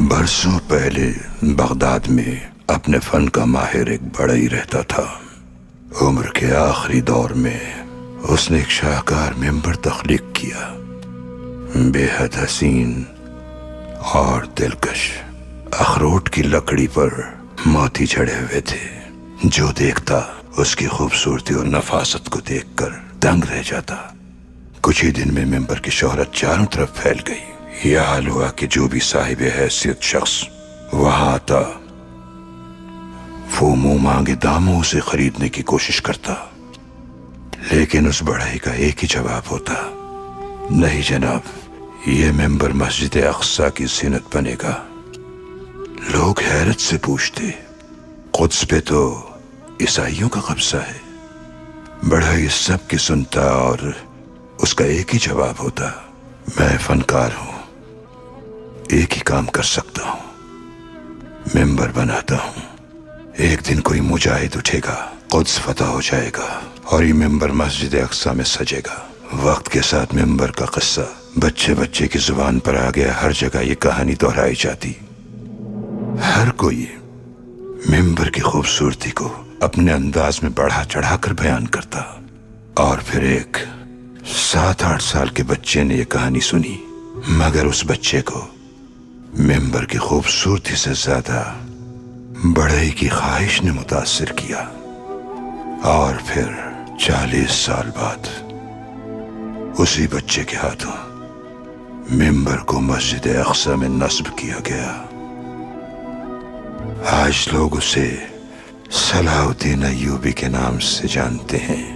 برسوں پہلے بغداد میں اپنے فن کا ماہر ایک بڑا ہی رہتا تھا۔ عمر کے آخری دور میں اس نے ایک شاہکار ممبر تخلیق کیا، بے حد حسین اور دلکش۔ اخروٹ کی لکڑی پر موتی چڑھے ہوئے تھے۔ جو دیکھتا اس کی خوبصورتی اور نفاست کو دیکھ کر دنگ رہ جاتا۔ کچھ ہی دن میں ممبر کی شہرت چاروں طرف پھیل گئی۔ یہ حال ہوا کہ جو بھی صاحب حیثیت شخص وہاں آتا، وہ منہ مانگے داموں اسے خریدنے کی کوشش کرتا، لیکن اس بڑھئی کا ایک ہی جواب ہوتا: نہیں جناب، یہ ممبر مسجد اقصی کی زینت بنے گا۔ لوگ حیرت سے پوچھتے، قدس پہ تو عیسائیوں کا قبضہ ہے۔ بڑھئی سب کی سنتا اور اس کا ایک ہی جواب ہوتا: میں فنکار ہوں، ایک ہی کام کر سکتا ہوں، ممبر بناتا ہوں۔ ایک دن کوئی مجاہد اٹھے گا، قدس فتح ہو جائے گا اور یہ ممبر مسجد اقصی میں سجے گا۔ وقت کے ساتھ ممبر کا قصہ بچے بچے کی زبان پر آ گیا۔ ہر جگہ یہ کہانی دہرائی جاتی۔ ہر کوئی ممبر کی خوبصورتی کو اپنے انداز میں بڑھا چڑھا کر بیان کرتا، اور پھر ایک 7-8 سال کے بچے نے یہ کہانی سنی، مگر اس بچے کو ممبر کی خوبصورتی سے زیادہ بڑھئی کی خواہش نے متاثر کیا، اور پھر 40 سال بعد اسی بچے کے ہاتھوں ممبر کو مسجد اقصی میں نصب کیا گیا۔ آج لوگ اسے صلاح الدین ایوبی کے نام سے جانتے ہیں۔